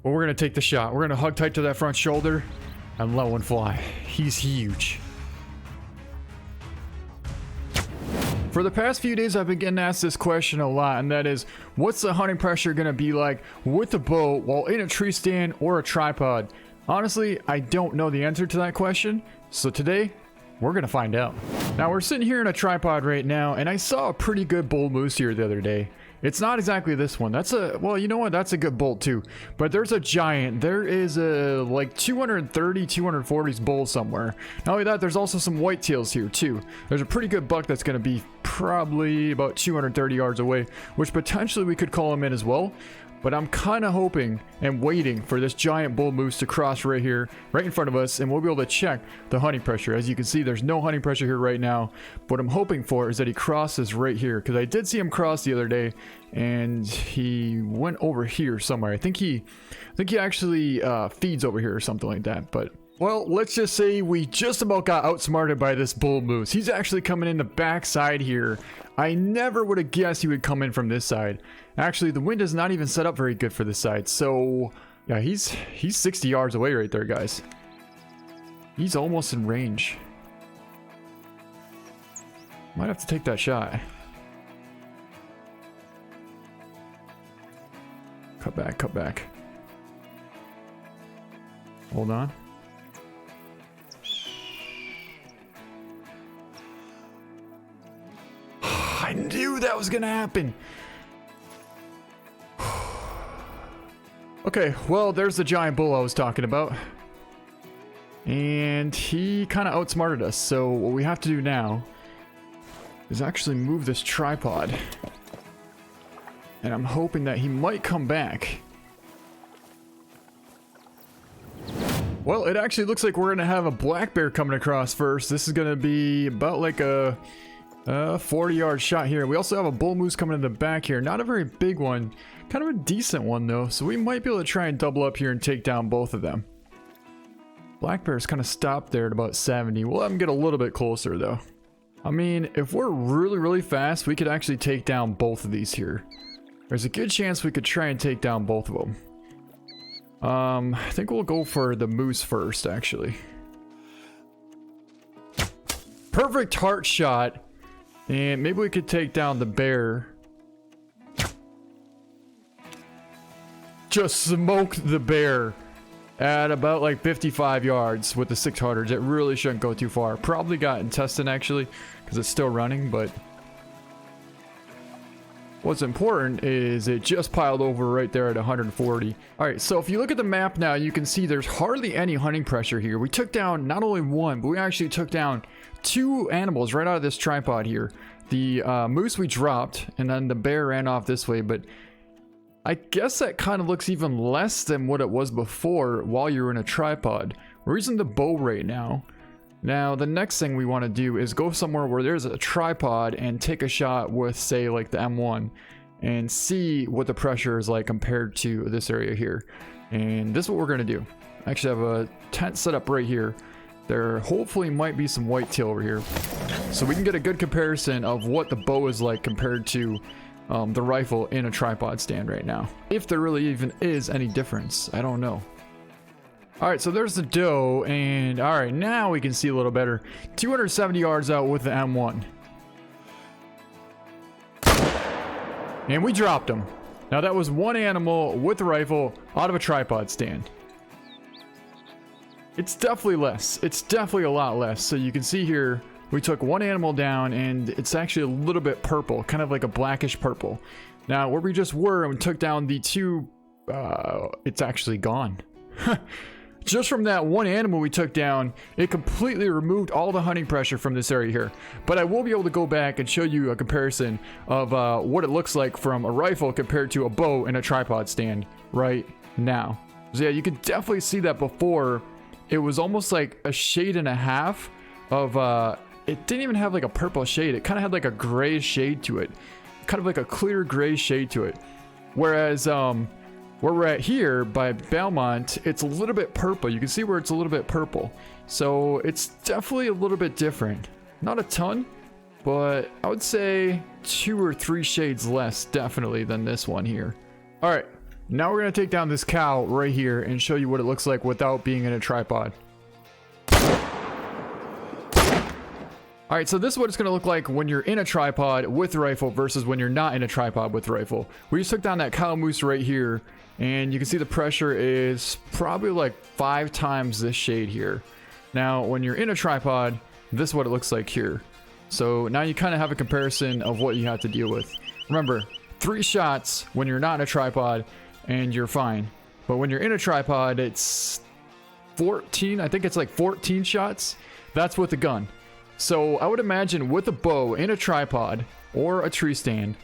But we're going to take the shot. We're going to hug tight to that front shoulder and let one fly. He's huge. For the past few days, I've been getting asked this question a lot, and that is, what's the hunting pressure going to be like with a bow while in a tree stand or a tripod? Honestly, I don't know the answer to that question, so today, we're going to find out. Now, we're sitting here in a tripod right now, and I saw a pretty good bull moose here the other day. It's not exactly this one. That's a, well, you know what? That's a good bull too. But there's a giant. There is a like 230, 240s bull somewhere. Not only that, there's also some whitetails here too. There's a pretty good buck that's going to be probably about 230 yards away, which potentially we could call him in as well. But I'm kind of hoping and waiting for this giant bull moose to cross right here, right in front of us, and we'll be able to check the hunting pressure. As you can see, there's no hunting pressure here right now. What I'm hoping for is that he crosses right here, because I did see him cross the other day, and he went over here somewhere. I think he actually feeds over here or something like that. But well, let's just say we just about got outsmarted by this bull moose. He's actually coming in the back side here. I never would have guessed he would come in from this side. Actually, the wind is not even set up very good for this side. So, yeah, he's 60 yards away right there, guys. He's almost in range. Might have to take that shot. Cut back, cut back. Hold on. I knew that was gonna happen. Okay, well, there's the giant bull I was talking about. And he kind of outsmarted us. So what we have to do now is actually move this tripod. And I'm hoping that he might come back. Well, it actually looks like we're gonna have a black bear coming across first. This is gonna be about like a 40-yard shot here. We also have a bull moose coming in the back here. Not a very big one. Kind of a decent one, though. So we might be able to try and double up here and take down both of them. Black bear's kind of stopped there at about 70. We'll have him get a little bit closer, though. I mean, if we're really, really fast, we could actually take down both of these here. There's a good chance we could try and take down both of them. I think we'll go for the moose first, actually. Perfect heart shot. And maybe we could take down the bear. Just smoked the bear at about like 55 yards with the 600s. It really shouldn't go too far. Probably got intestine actually, because it's still running, but what's important is it just piled over right there at 140. All right, so if you look at the map now, you can see there's hardly any hunting pressure here. We took down not only one, but we actually took down two animals right out of this tripod here. The moose we dropped, and then the bear ran off this way, but I guess that kind of looks even less than what it was before while you were in a tripod. We're using the bow right now. Now, the next thing we want to do is go somewhere where there's a tripod and take a shot with, say, like the M1 and see what the pressure is like compared to this area here. And this is what we're going to do. I actually have a tent set up right here. There hopefully might be some whitetail over here, so we can get a good comparison of what the bow is like compared to the rifle in a tripod stand right now. If there really even is any difference, I don't know. All right, so there's the doe, and all right, now we can see a little better. 270 yards out with the M1. And we dropped him. Now that was one animal with the rifle out of a tripod stand. It's definitely less. It's definitely a lot less. So you can see here, we took one animal down and it's actually a little bit purple, kind of like a blackish purple. Now where we just were and we took down the two, it's actually gone. Just from that one animal we took down, it completely removed all the hunting pressure from this area here. But I will be able to go back and show you a comparison of what it looks like from a rifle compared to a bow and a tripod stand right now. So yeah, you can definitely see that before. It was almost like a shade and a half of, it didn't even have like a purple shade. It kind of had like a gray shade to it. Kind of like a clear gray shade to it. Whereas, where we're at here by Belmont, it's a little bit purple. You can see where it's a little bit purple. So it's definitely a little bit different. Not a ton, but I would say 2 or 3 shades less definitely than this one here. All right. Now we're going to take down this cow right here and show you what it looks like without being in a tripod. Alright, so this is what it's going to look like when you're in a tripod with the rifle versus when you're not in a tripod with the rifle. We just took down that cow moose right here, and you can see the pressure is probably like 5 times this shade here. Now, when you're in a tripod, this is what it looks like here. So now you kind of have a comparison of what you have to deal with. Remember, 3 shots when you're not in a tripod, and you're fine. But when you're in a tripod, it's 14, I think it's like 14 shots. That's with the gun. So I would imagine with a bow in a tripod or a tree stand,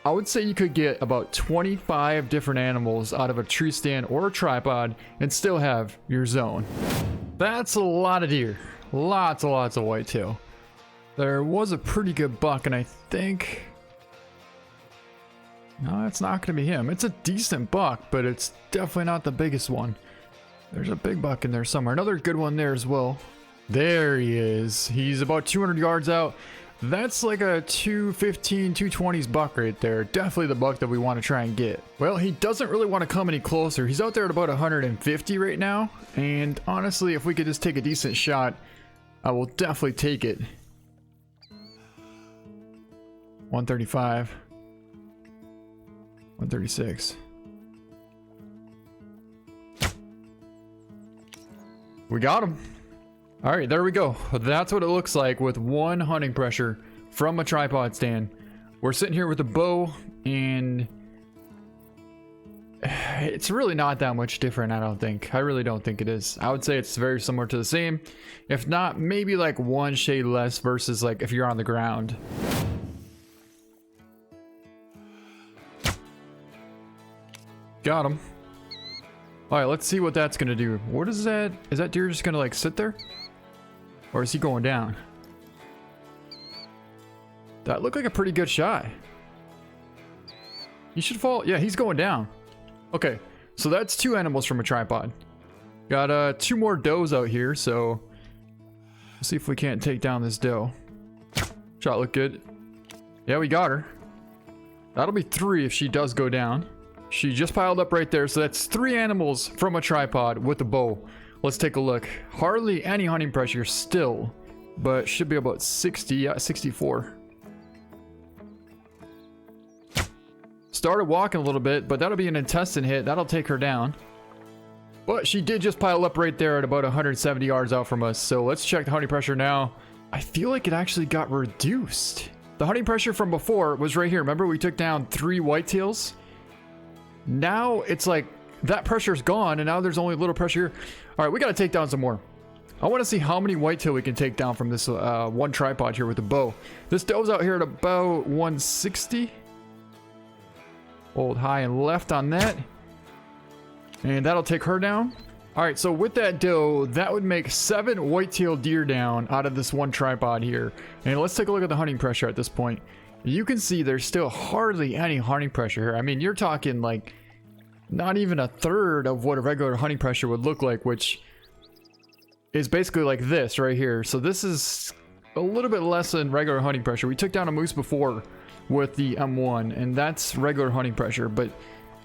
I would say you could get about 25 different animals out of a tree stand or a tripod and still have your zone. That's a lot of deer. Lots and lots of whitetail. There was a pretty good buck, and I think... No, it's not going to be him. It's a decent buck, but it's definitely not the biggest one. There's a big buck in there somewhere. Another good one there as well. There he is. He's about 200 yards out. That's like a 215, 220s buck right there. Definitely the buck that we want to try and get. Well, he doesn't really want to come any closer. He's out there at about 150 right now. And honestly, if we could just take a decent shot, I will definitely take it. 135. 136. We got him. All right, there we go. That's what it looks like with 1 hunting pressure from a tripod stand. We're sitting here with a bow, and it's really not that much different, I don't think. I really don't think it is. I would say it's very similar to the same. If not, maybe like 1 shade less versus like if you're on the ground. Got him. All right, let's see what that's gonna do. What is that? Is that deer just gonna like sit there? Or is he going down? That looked like a pretty good shot. He should fall. Yeah, he's going down. Okay, so that's 2 animals from a tripod. Got 2 more does out here, so let's see if we can't take down this doe. Shot looked good. Yeah, we got her. That'll be 3 if she does go down. She just piled up right there, so that's 3 animals from a tripod with a bow. Let's take a look. Hardly any hunting pressure still, but should be about 60, yeah, 64. Started walking a little bit, but that'll be an intestine hit. That'll take her down. But she did just pile up right there at about 170 yards out from us. So let's check the hunting pressure now. I feel like it actually got reduced. The hunting pressure from before was right here. Remember we took down 3 whitetails? Now it's like that pressure's gone, and now there's only a little pressure here. All right, we got to take down some more. I want to see how many whitetail we can take down from this 1 tripod here with the bow. This doe's out here at about 160. Hold high and left on that. And that'll take her down. All right, so with that doe, that would make 7 whitetail deer down out of this 1 tripod here. And let's take a look at the hunting pressure at this point. You can see there's still hardly any hunting pressure here. I mean, you're talking like not even a third of what a regular hunting pressure would look like, which is basically like this right here. So this is a little bit less than regular hunting pressure. We took down a moose before with the M1, and that's regular hunting pressure, but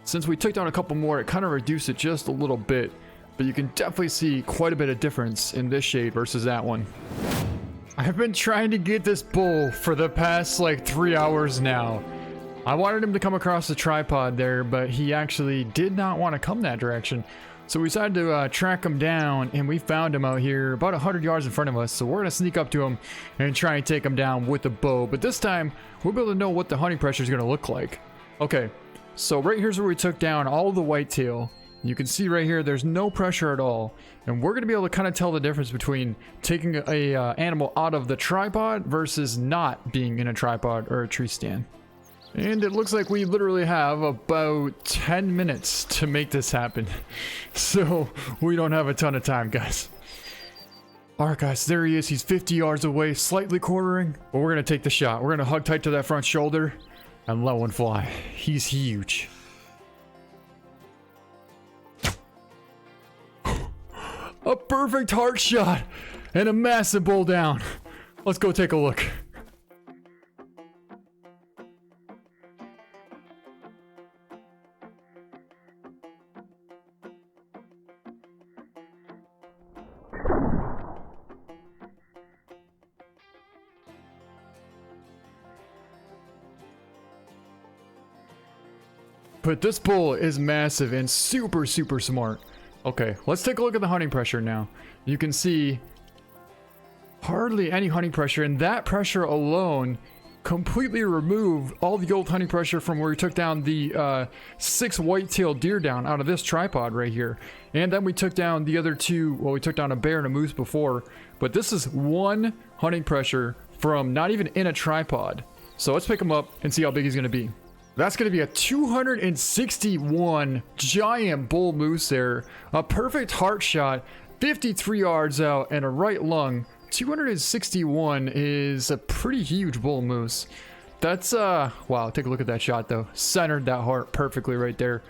since we took down a couple more, it kind of reduced it just a little bit. But you can definitely see quite a bit of difference in this shade versus that one. I've been trying to get this bull for the past like 3 hours now. I wanted him to come across the tripod there, but he actually did not want to come that direction. So we decided to track him down, and we found him out here about 100 yards in front of us. So we're going to sneak up to him and try and take him down with the bow. But this time, we'll be able to know what the hunting pressure is going to look like. Okay, so right here's where we took down all the whitetail. You can see right here, there's no pressure at all. And we're going to be able to kind of tell the difference between taking a animal out of the tripod versus not being in a tripod or a tree stand. And it looks like we literally have about 10 minutes to make this happen. So we don't have a ton of time, guys. All right, guys, there he is. He's 50 yards away, slightly quartering. But we're going to take the shot. We're going to hug tight to that front shoulder and let one fly. He's huge. A perfect heart shot and a massive bull down. Let's go take a look. But this bull is massive and super, super smart. Okay, let's take a look at the hunting pressure now. You can see hardly any hunting pressure, and that pressure alone completely removed all the old hunting pressure from where we took down the 6 white-tailed deer down out of this tripod right here. And then we took down the other 2, well, we took down a bear and a moose before, but this is 1 hunting pressure from not even in a tripod. So let's pick him up and see how big he's gonna be. That's going to be a 261 giant bull moose there. A perfect heart shot, 53 yards out, and a right lung. 261 is a pretty huge bull moose. That's, wow, take a look at that shot though. Centered that heart perfectly right there.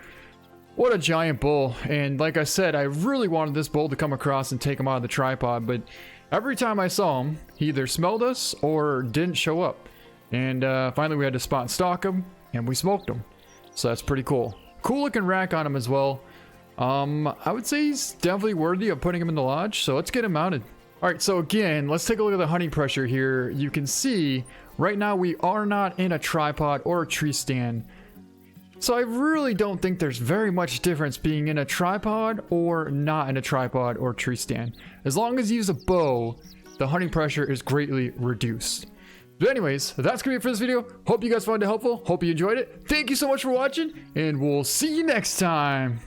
What a giant bull. And like I said, I really wanted this bull to come across and take him out of the tripod, but every time I saw him, he either smelled us or didn't show up. And finally we had to spot and stalk him. And we smoked him. So that's pretty cool. Cool looking rack on him as well. I would say he's definitely worthy of putting him in the lodge. So let's get him mounted. All right, so again, let's take a look at the hunting pressure here. You can see right now we are not in a tripod or a tree stand. So I really don't think there's very much difference being in a tripod or not in a tripod or tree stand. As long as you use a bow, the hunting pressure is greatly reduced. But anyways, that's gonna be it for this video. Hope you guys found it helpful. Hope you enjoyed it. Thank you so much for watching, and we'll see you next time.